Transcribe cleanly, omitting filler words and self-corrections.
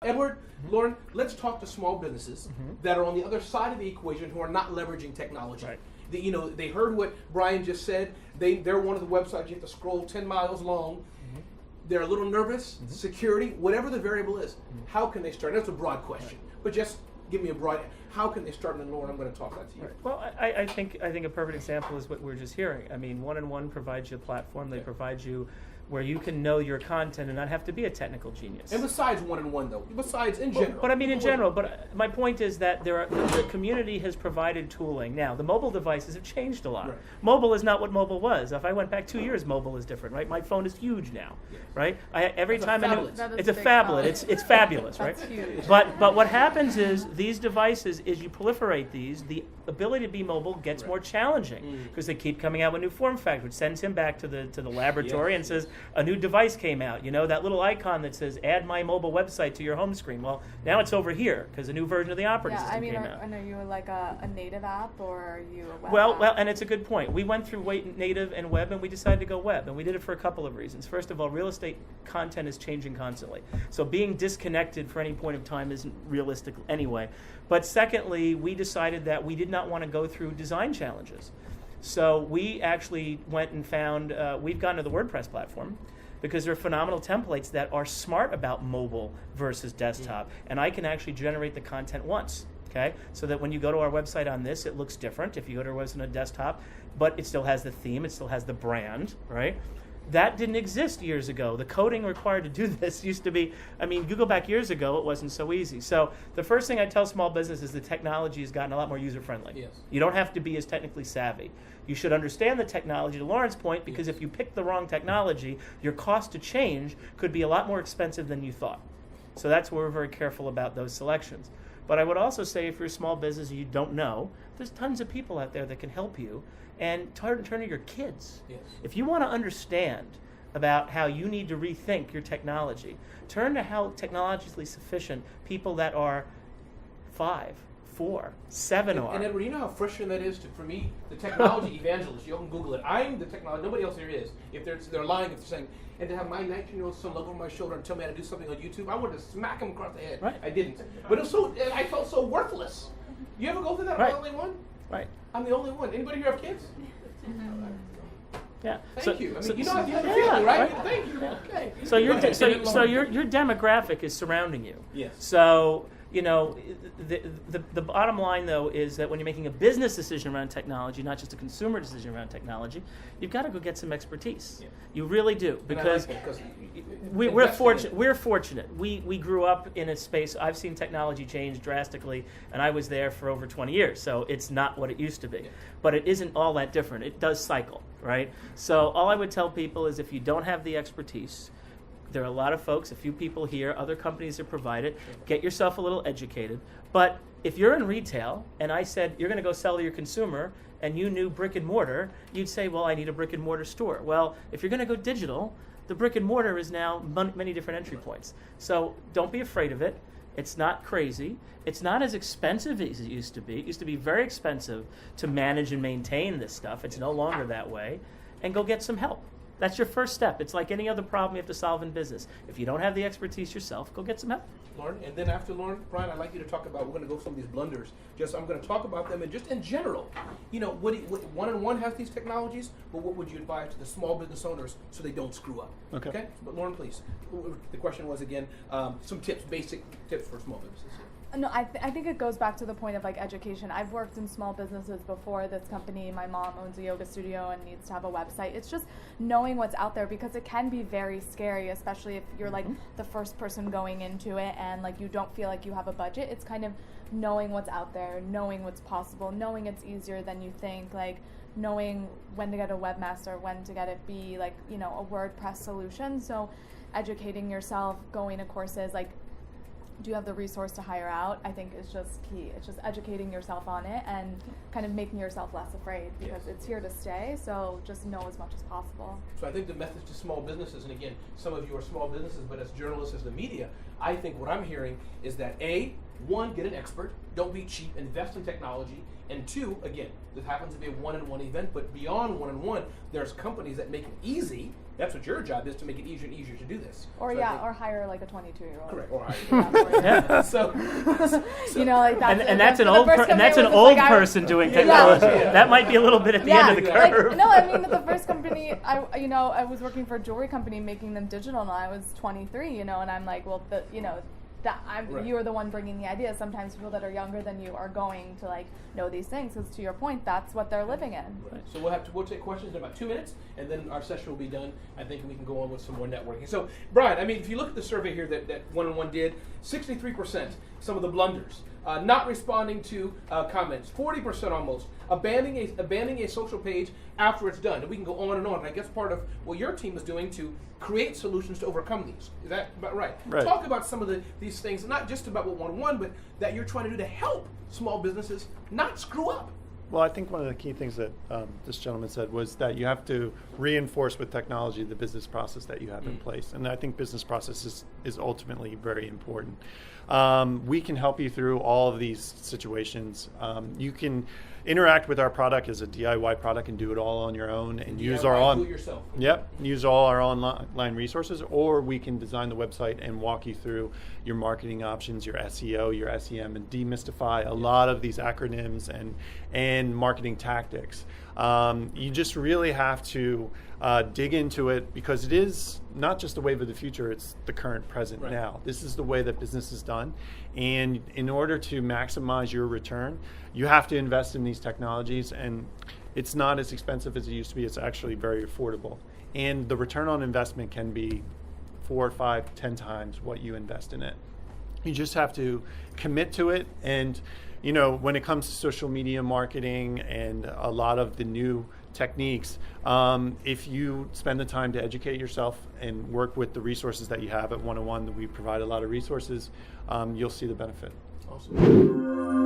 Edward, Lauren, let's talk to small businesses that are on the other side of the equation who are not leveraging technology. Right. They heard what Brian just said. They're one of the websites you have to scroll 10 miles long. They're a little nervous, security, whatever the variable is. How can they start? That's a broad question, but just give me a broad, how can they start? And Lauren, I'm going to talk that to you. Right. Well, I think a perfect example is what we're just hearing. I mean, One-on-One provides you a platform. They provide you where you can know your content and not have to be a technical genius. And besides One-on-One, though, besides in general. But I mean in general, but my point is that the community has provided tooling. Now, the mobile devices have changed a lot. Right. Mobile is not what mobile was. If I went back 2 years, mobile is different, right? My phone is huge now, right? Every time I know, it's a phablet. It's fabulous, right? Huge. But what happens is these devices, as you proliferate these, the ability to be mobile gets more challenging because they keep coming out with new form factors, which sends him back to the laboratory and says, a new device came out, that little icon that says add my mobile website to your home screen. Well, now it's over here because a new version of the operating system came out. I know you were like a native app, or are you a web Well, app? and it's a good point. We went through native and web, and we decided to go web, and we did it for a couple of reasons. First of all, real estate content is changing constantly, so being disconnected for any point of time isn't realistic anyway. But secondly, we decided that we did not want to go through design challenges. So we actually went and found, we've gone to the WordPress platform, because there are phenomenal templates that are smart about mobile versus desktop. And I can actually generate the content once, okay? So that when you go to our website on this, it looks different if you go to our website on a desktop, but it still has the theme, it still has the brand, right? That didn't exist years ago. The coding required to do this used to be, you go back years ago, it wasn't so easy. So the first thing I tell small business is the technology has gotten a lot more user-friendly. Yes. You don't have to be as technically savvy. You should understand the technology, to Lauren's point, because if you pick the wrong technology, your cost to change could be a lot more expensive than you thought. So that's where we're very careful about those selections. But I would also say if you're a small business and you don't know, there's tons of people out there that can help you. And turn to your kids. Yes. If you want to understand about how you need to rethink your technology, turn to how technologically sufficient people that are 5, 4, 7 are. And Edward, you know how frustrating that is for me, the technology evangelist. You can Google it. I'm the technology. Nobody else here is. If they're lying, if they're saying, and to have my 19-year-old son look over my shoulder and tell me how to do something on YouTube, I wanted to smack him across the head. Right. I didn't. But I felt so worthless. You ever go through that? Right. I'm the only one. Right. I'm the only one. Anybody here have kids? Yeah. Thank you. You so- know how you have a yeah, feeling, right? right. Thank you. Yeah. Okay. So your Go ahead. your demographic is surrounding you. Yes. So the bottom line though is that when you're making a business decision around technology, not just a consumer decision around technology, you've got to go get some expertise. Yeah. You really do, because we're fortunate. We grew up in a space. I've seen technology change drastically, and I was there for over 20 years. So it's not what it used to be, but it isn't all that different. It does cycle, right? So all I would tell people is if you don't have the expertise, there are a lot of folks, a few people here, other companies that provide it. Get yourself a little educated. But if you're in retail and I said you're going to go sell to your consumer and you knew brick and mortar, you'd say, well, I need a brick and mortar store. Well, if you're going to go digital, the brick and mortar is now many different entry points. So don't be afraid of it. It's not crazy. It's not as expensive as it used to be. It used to be very expensive to manage and maintain this stuff. It's no longer that way. And go get some help. That's your first step. It's like any other problem you have to solve in business. If you don't have the expertise yourself, go get some help. Lauren, and then after Lauren, Brian, I'd like you to talk about, we're going to go some of these blunders. I'm going to talk about them and just in general. One-on-one has these technologies, but what would you advise to the small business owners so they don't screw up? Okay. But Lauren, please. The question was again, some basic tips for small businesses. No, I think it goes back to the point of education. I've worked in small businesses before. This company, my mom owns a yoga studio and needs to have a website. It's just knowing what's out there, because it can be very scary, especially if you're the first person going into it and you don't feel like you have a budget. It's kind of knowing what's out there, knowing what's possible, knowing it's easier than you think, knowing when to get a webmaster, when to get it be a WordPress solution. So educating yourself, going to courses, do you have the resource to hire out, I think is just key. It's just educating yourself on it and kind of making yourself less afraid, because it's here to stay, so just know as much as possible. So I think the message to small businesses, and again, some of you are small businesses, but as journalists, as the media, I think what I'm hearing is that one, get an expert, don't be cheap, invest in technology, and 2, again, this happens to be a one-on-one event, but beyond one-on-one, there's companies that make it easy That's what your job is, to make it easier and easier to do this. Or So I think- or hire like a 22-year-old. Correct. Or hire. Yeah. So You know, like that's And that's an the old first and that's an company was old like, I- person doing technology. Yeah. That might be a little bit at the end of the Yeah. curve. Like, no, I mean the first company I was working for a jewelry company making them digital, and I was 23, and I'm like, well, Right. you are the one bringing the idea. Sometimes people that are younger than you are going to like know these things, because to your point, that's what they're living in. Right. So we'll take questions in about 2 minutes, and then our session will be done. I think we can go on with some more networking. So, Brian, I mean, if you look at the survey here that One-on-One did, 63%, some of the blunders, not responding to comments, 40% almost, abandoning a social page after it's done. And we can go on and on. And I guess part of what your team is doing to create solutions to overcome these. Is that about right? Right. Talk about some of these things, not just about what One-on-One, but that you're trying to do to help small businesses not screw up. Well, I think one of the key things that this gentleman said was that you have to reinforce with technology the business process that you have in place. And I think business process is ultimately very important. We can help you through all of these situations. You can interact with our product as a DIY product and do it all on your own and use our do it yourself. Yep, use all our online resources, or we can design the website and walk you through your marketing options, your SEO, your SEM, and demystify a lot of these acronyms and marketing tactics. You just really have to dig into it, because it is not just the wave of the future, it's the current present Right. now. This is the way that business is done. And in order to maximize your return, you have to invest in these technologies, and it's not as expensive as it used to be. It's actually very affordable. And the return on investment can be 4, 5, 10 times what you invest in it. You just have to commit to it. And when it comes to social media marketing and a lot of the new techniques, if you spend the time to educate yourself and work with the resources that you have at One-on-One, we provide a lot of resources, you'll see the benefit. Awesome.